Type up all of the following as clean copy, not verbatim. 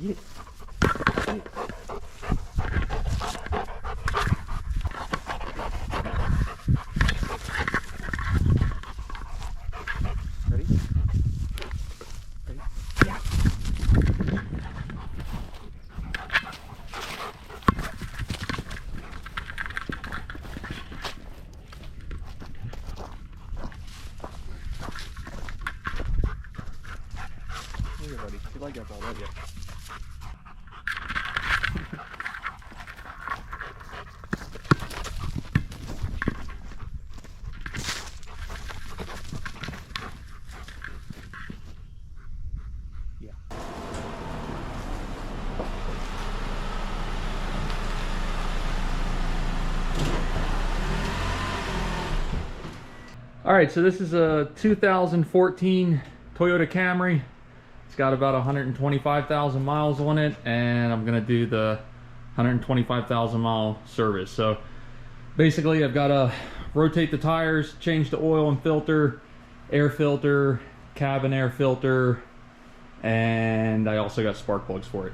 Get it. Get it. Ready? Ready? Yeah. Here, buddy. You like that ball, don't you? Yeah. All right, so this is a 2014 Toyota Camry. It's got about 125,000 miles on it, and I'm gonna do the 125,000 mile service. So basically I've got to rotate the tires, change the oil and filter, air filter, cabin air filter, and I also got spark plugs for it.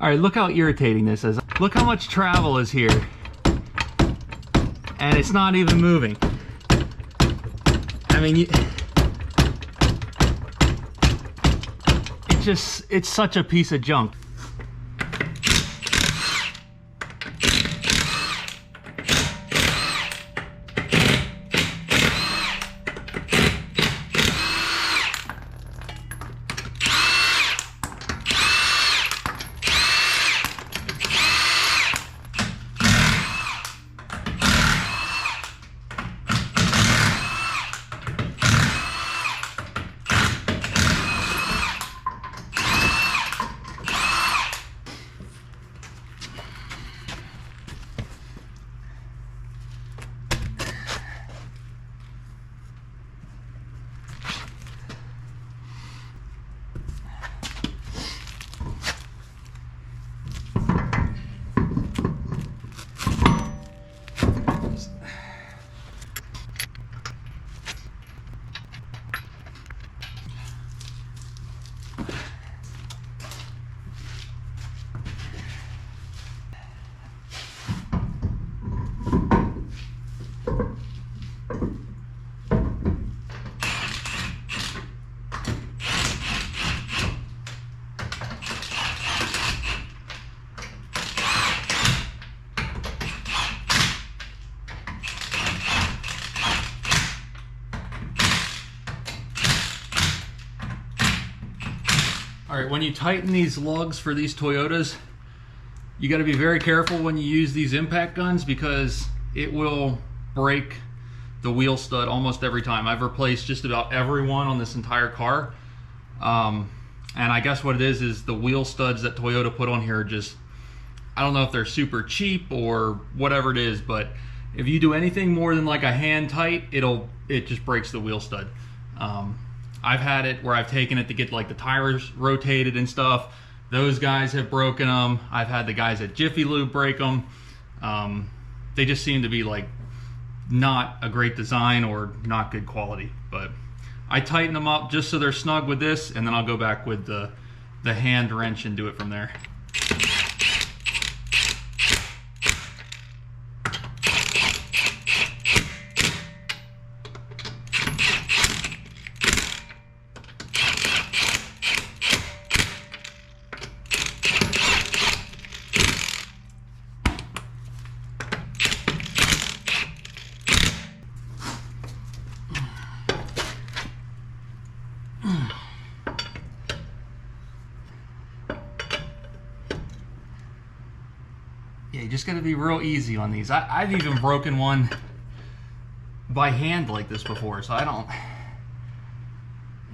All right, look how irritating this is. Look how much travel is here. And it's not even moving. I mean, it's such a piece of junk. All right, when you tighten these lugs for these Toyotas, you got to be very careful when you use these impact guns because it will break the wheel stud almost every time. I've replaced just about every one on this entire car. And I guess what it is the wheel studs that Toyota put on here are just, I don't know if they're super cheap or whatever it is, but if you do anything more than like a hand tight, it just breaks the wheel stud. I've had it where I've taken it to get like the tires rotated and stuff. Those guys have broken them. I've had the guys at Jiffy Lube break them. They just seem to be like not a great design or not good quality. But I tighten them up just so they're snug with this, and then I'll go back with the hand wrench and do it from there. you just gotta be real easy on these. I've even broken one by hand like this before, so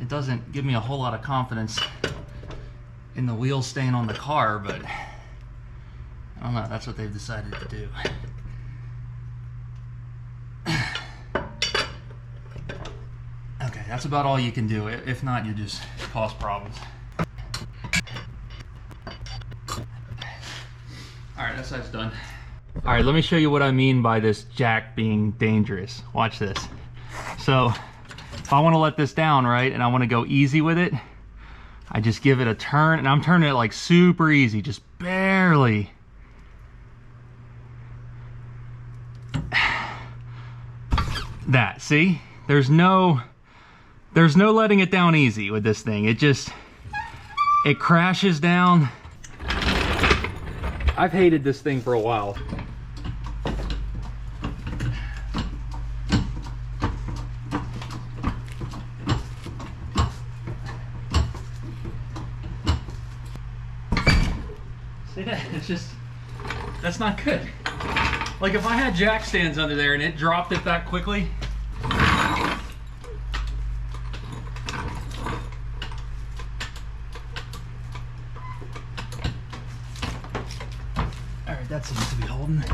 it doesn't give me a whole lot of confidence in the wheels staying on the car, but I don't know, that's what they've decided to do. Okay, that's about all you can do. If not, you just cause problems. Alright, that side's done. Alright, let me show you what I mean by this jack being dangerous. Watch this. So, if I want to let this down, right, and I want to go easy with it, I just give it a turn, and I'm turning it like super easy, just barely. That, see? There's no letting it down easy with this thing. It crashes down. I've hated this thing for a while. See that? That's not good. Like if I had jack stands under there and it dropped it that quickly. Alright, that seems to be holding.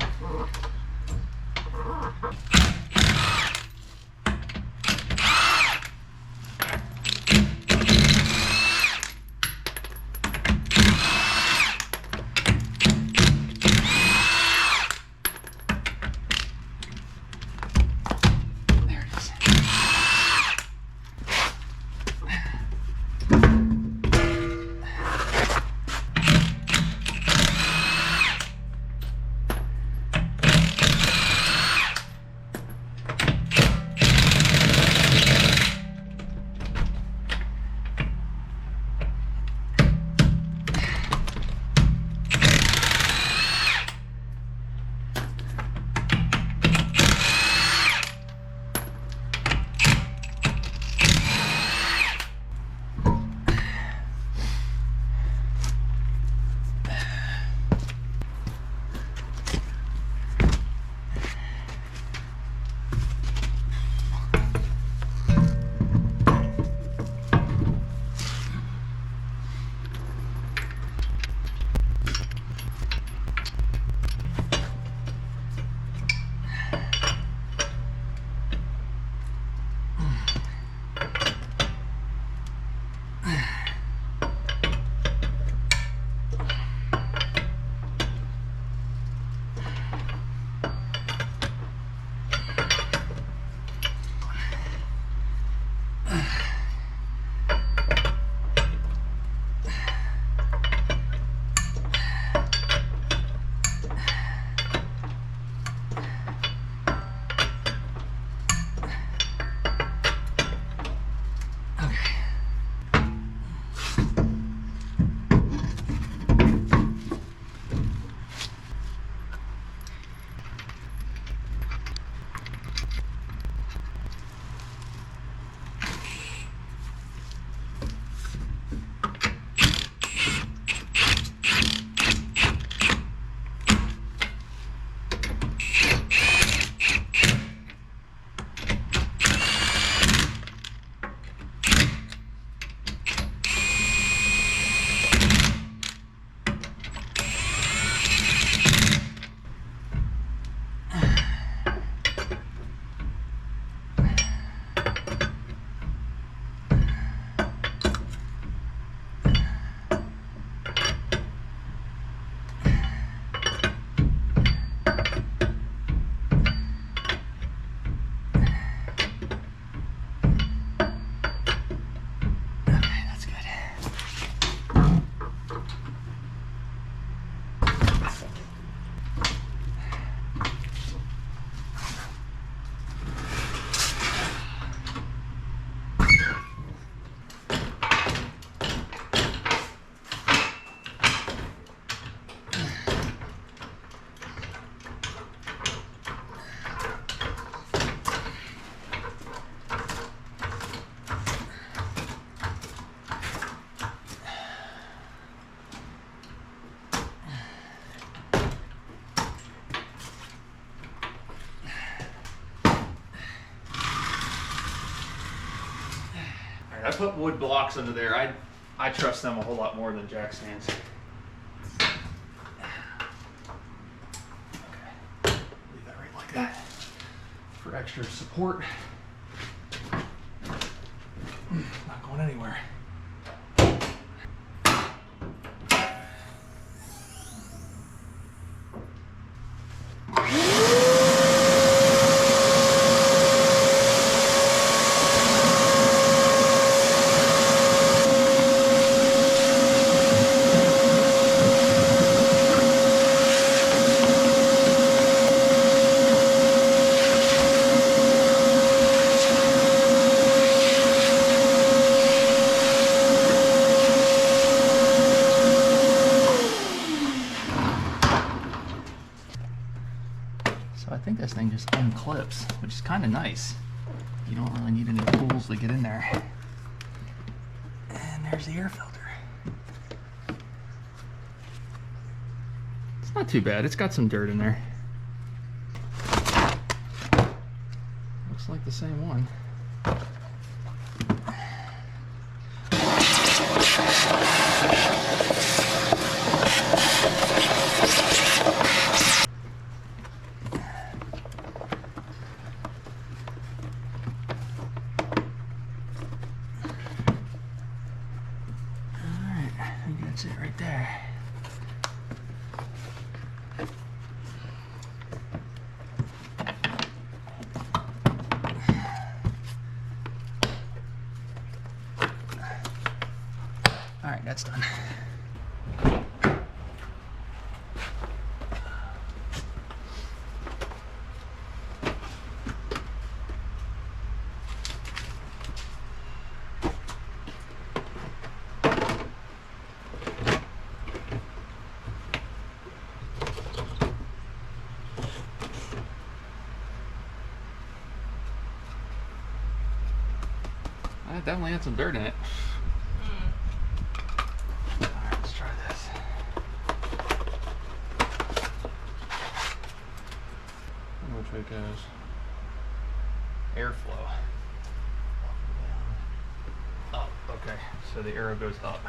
put wood blocks under there. I trust them a whole lot more than jack stands. Okay. Leave that right like that for extra support. Not going anywhere. So I think this thing just unclips, which is kind of nice. You don't really need any tools to get in there. And there's the air filter. It's not too bad. It's got some dirt in there. Looks like the same one. That's it right there. All right, that's done. That definitely had some dirt in it. Alright, let's try this. I wonder which way it goes. Airflow. Up, okay. So the arrow goes up.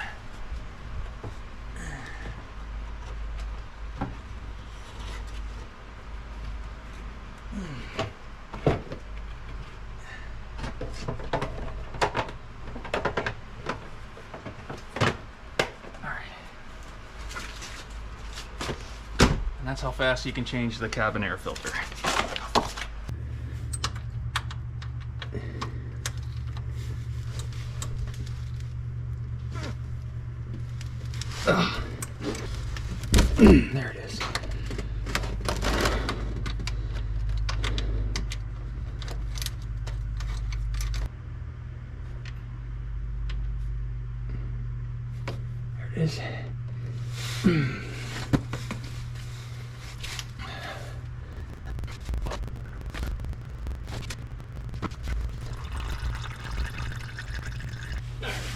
And that's how fast you can change the cabin air filter. There it is. There it is.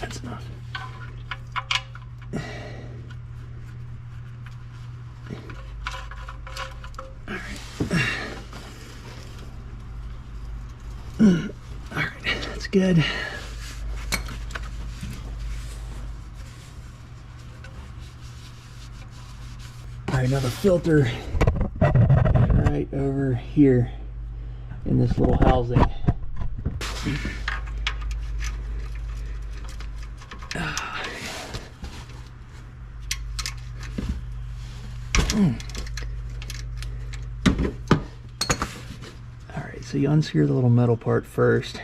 That's enough. All right, that's good. All right, now the filter is right over here in this little housing. Alright, so you unscrew the little metal part first,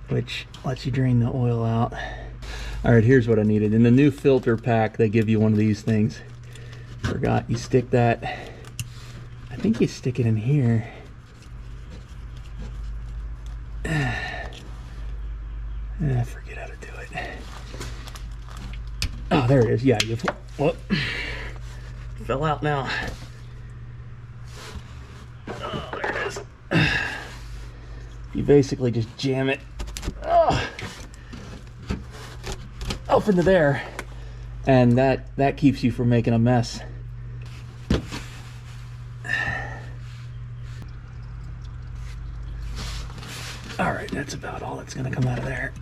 which lets you drain the oil out. Alright, here's what I needed. In the new filter pack, they give you one of these things. Forgot, you stick that, I think you stick it in here. I forget how to do it. Oh, there it is. Yeah, you whoop. Fell out now. Oh, there it is. You basically just jam it up into there, and that keeps you from making a mess. that's about all that's gonna come out of there.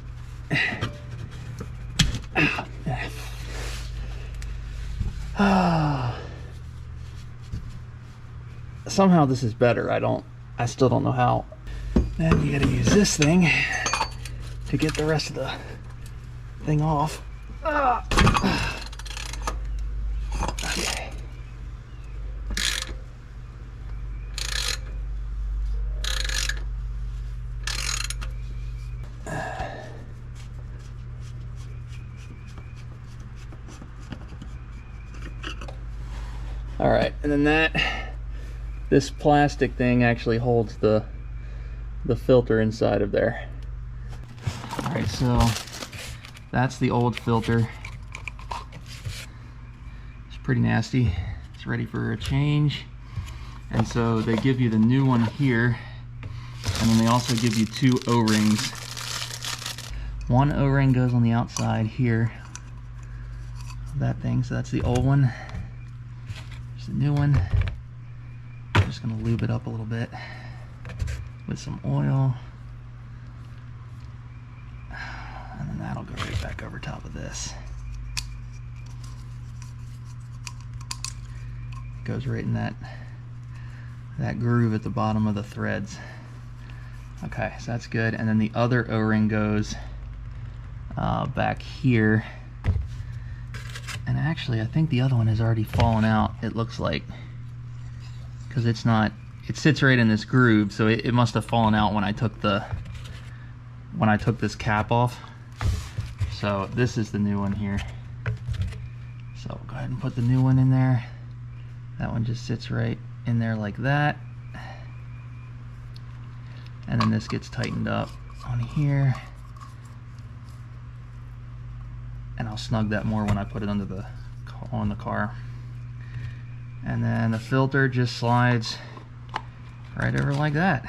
Somehow this is better. I still don't know how. Then you gotta use this thing to get the rest of the thing off. Okay. All right, and then this plastic thing actually holds the filter inside of there. All right, so that's the old filter. It's pretty nasty. It's ready for a change. And so they give you the new one here, and then they also give you 2 O-rings. One O-ring goes on the outside here of that thing, so that's the old one. There's the new one. I'm just gonna lube it up a little bit with some oil. And then that'll go right back over top of this. It goes right in that groove at the bottom of the threads. Okay, so that's good. And then the other O-ring goes back here. And actually, I think the other one has already fallen out, it looks like. Because it sits right in this groove, so it must have fallen out when I took this cap off. So this is the new one here. So go ahead and put the new one in there. That one just sits right in there like that. And then this gets tightened up on here. And I'll snug that more when I put it on the car. And then the filter just slides right over like that.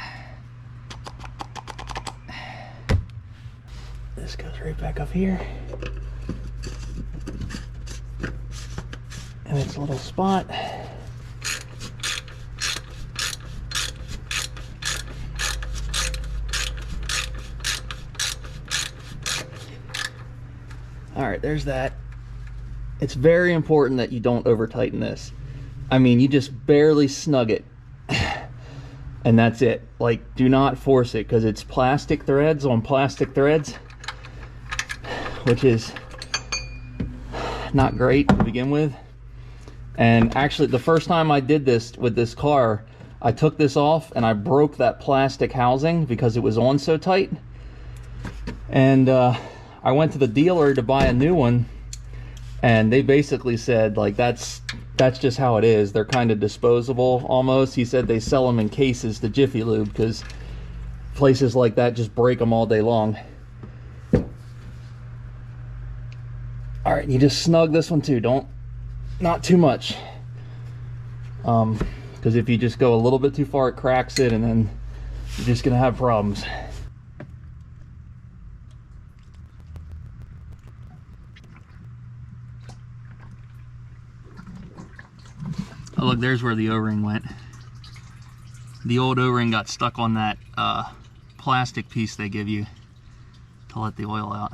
This goes right back up here. And it's a little spot. All right, there's that. It's very important that you don't over tighten this. I mean, you just barely snug it and that's it. Like, do not force it, because it's plastic threads on plastic threads, which is not great to begin with. And actually, the first time I did this with this car, I took this off and I broke that plastic housing because it was on so tight. And I went to the dealer to buy a new one, and they basically said, like, that's just how it is. They're kind of disposable almost. He said they sell them in cases to Jiffy Lube because places like that just break them all day long. All right, you just snug this one too. Not too much, because if you just go a little bit too far, it cracks it, and then you're just gonna have problems. Oh, look, there's where the O-ring went. The old O-ring got stuck on that plastic piece they give you to let the oil out.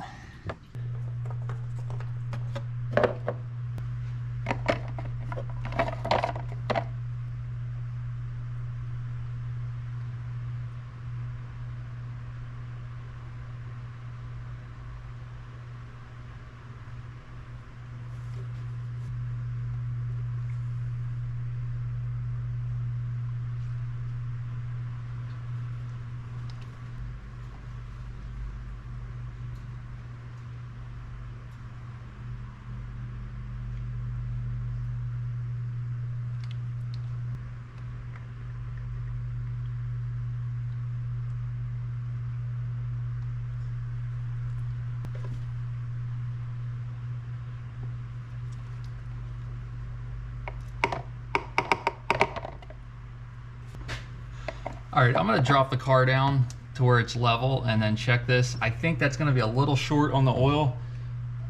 All right, I'm gonna drop the car down to where it's level and then check this. I think that's gonna be a little short on the oil.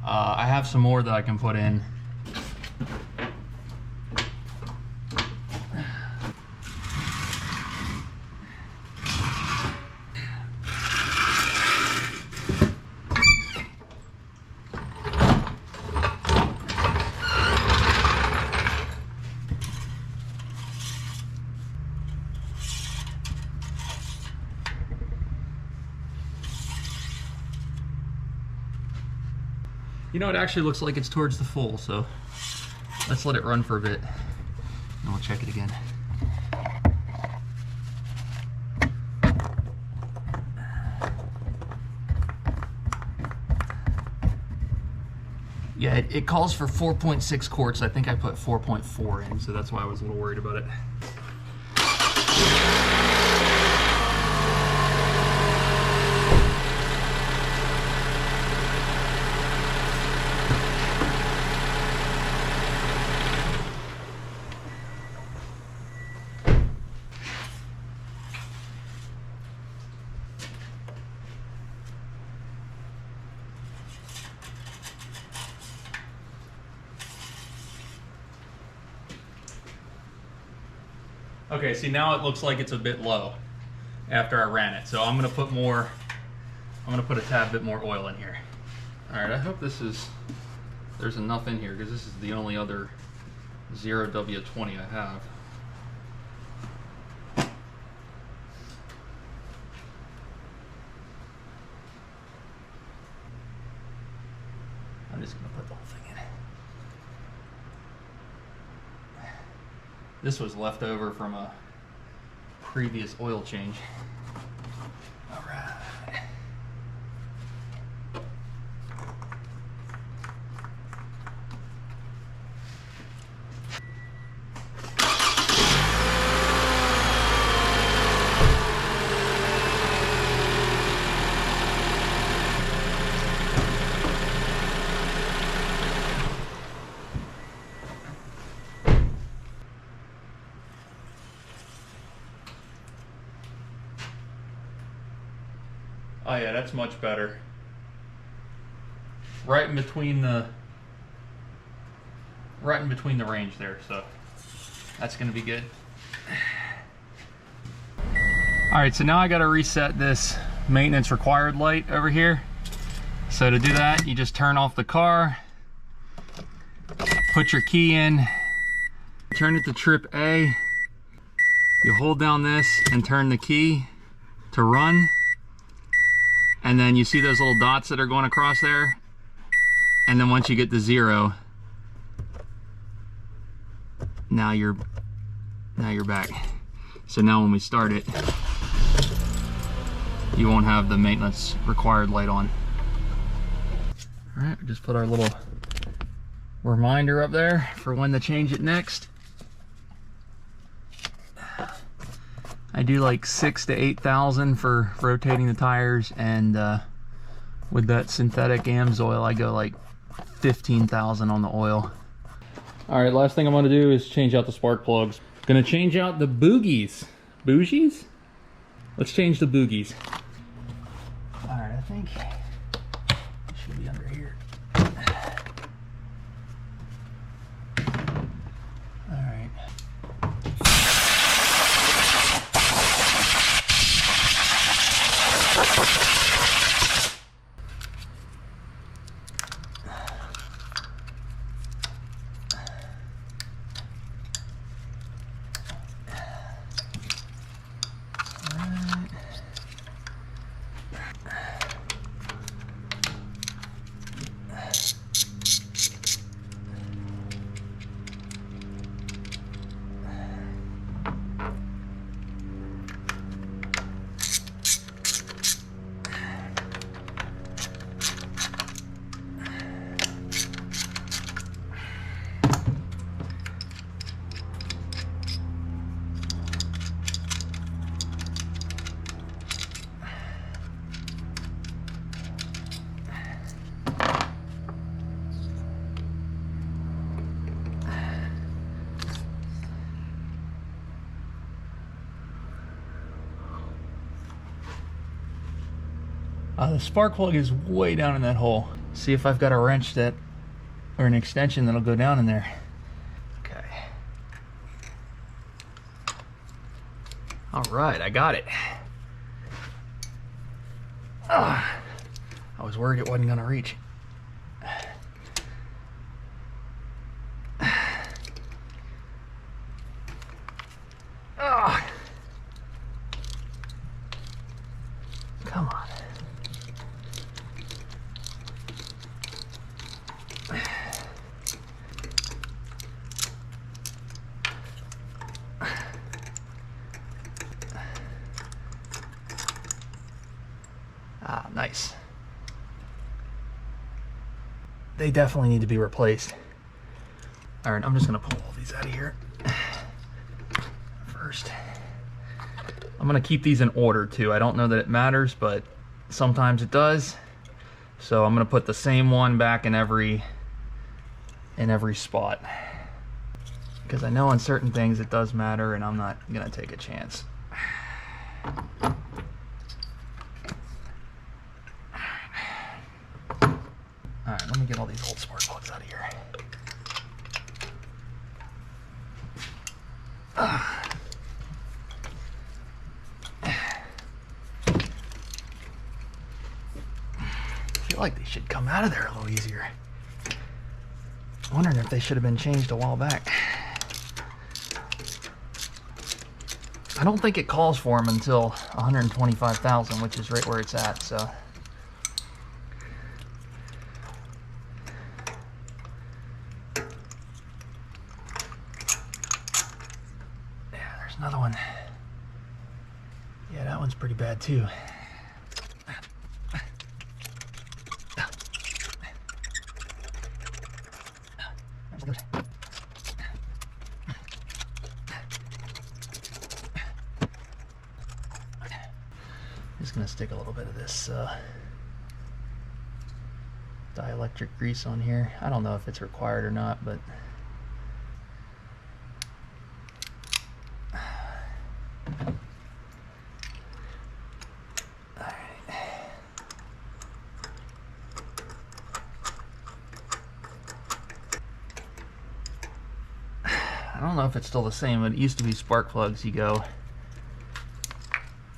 I have some more that I can put in. You know, it actually looks like it's towards the full, so let's let it run for a bit, and we'll check it again. Yeah, it calls for 4.6 quarts. I think I put 4.4 in, so that's why I was a little worried about it. Okay, see now it looks like it's a bit low after I ran it. So I'm gonna put a tad bit more oil in here. All right, I hope there's enough in here because this is the only other 0W20 I have. I'm just gonna put the whole thing in. This was left over from a previous oil change. All right. Oh yeah, that's much better. Right in between the range there, so that's gonna be good. All right, so now I gotta reset this maintenance required light over here. So to do that, you just turn off the car, put your key in, turn it to trip A, you hold down this and turn the key to run. And then you see those little dots that are going across there. And then once you get to 0, now you're back. So now when we start it, you won't have the maintenance required light on. All right, we just put our little reminder up there for when to change it next. I do like 6,000 to 8,000 for rotating the tires, and with that synthetic AMSOIL, I go like 15,000 on the oil. All right, last thing I'm gonna do is change out the spark plugs. Gonna change out the boogies. Bougies? Let's change the boogies. All right, I think it should be under here. All right. The spark plug is way down in that hole. See if I've got a wrench that, or an extension that'll go down in there. Okay. All right, I got it. I was worried it wasn't gonna reach. Come on. they definitely need to be replaced. All right, I'm just gonna pull all these out of here first. I'm gonna keep these in order too. I don't know that it matters, but sometimes it does. So I'm gonna put the same one back in every spot, because I know on certain things it does matter, and I'm not gonna take a chance. All right, let me get all these old spark plugs out of here. I feel like they should come out of there a little easier. I'm wondering if they should have been changed a while back. I don't think it calls for them until 125,000, which is right where it's at, so. Yeah, there's another one. Yeah, that one's pretty bad too. Just gonna stick a little bit of this dielectric grease on here. I don't know if it's required or not, but I don't know if it's still the same, but it used to be spark plugs. You go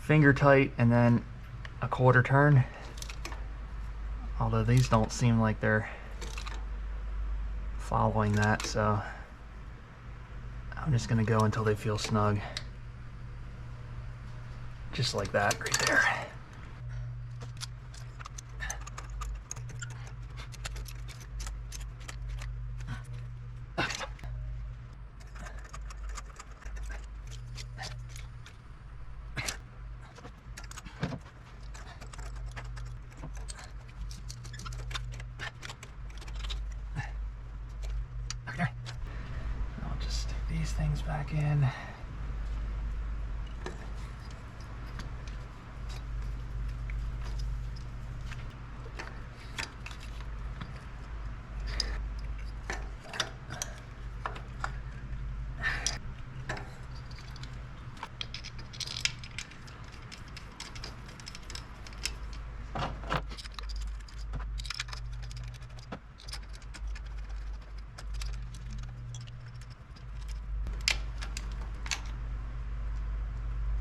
finger tight and then a quarter turn. Although these don't seem like they're following that, so I'm just gonna go until they feel snug. Just like that right there. I'll just stick these things back in.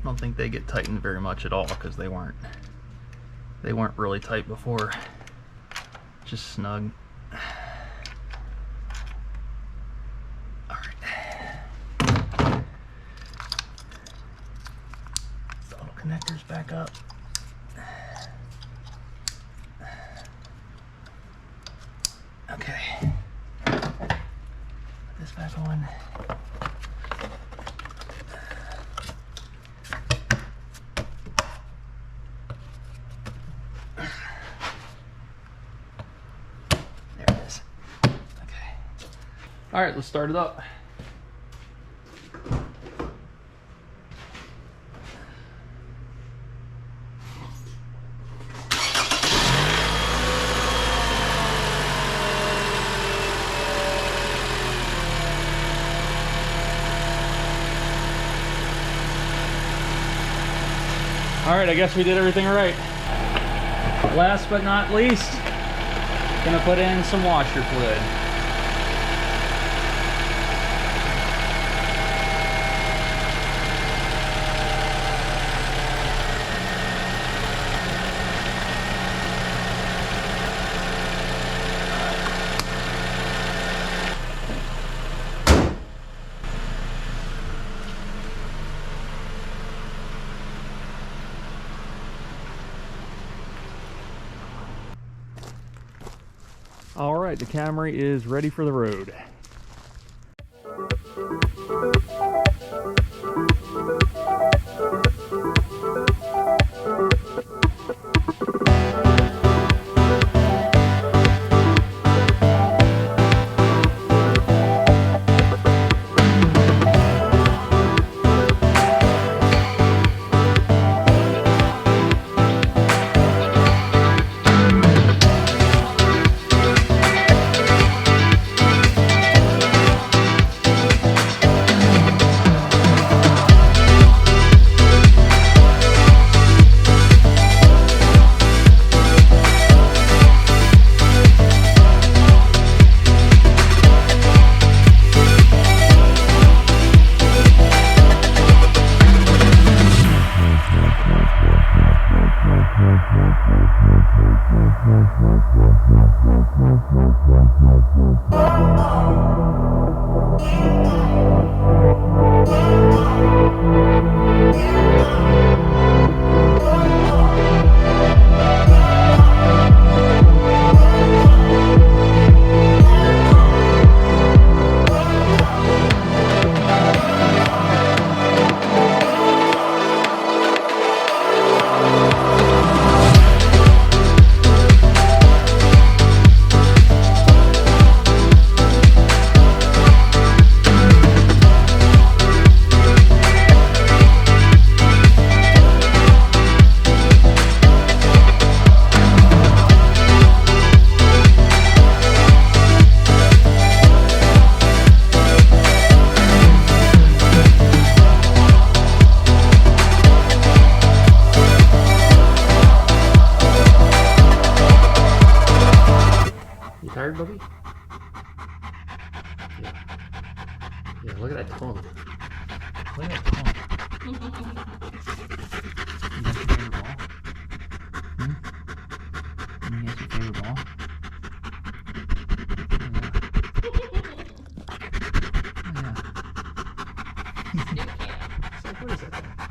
I don't think they get tightened very much at all, because they weren't really tight before. Just snug. All right. The little connectors back up. Okay. Put this back on. All right, let's start it up. All right, I guess we did everything right. Last but not least, gonna put in some washer fluid. All right, the Camry is ready for the road. You tired, Bubby? Yeah. Yeah, look at that tongue. Look at that tongue. You got your favorite ball? Hmm? You got your favorite ball? Yeah. So what is that thing?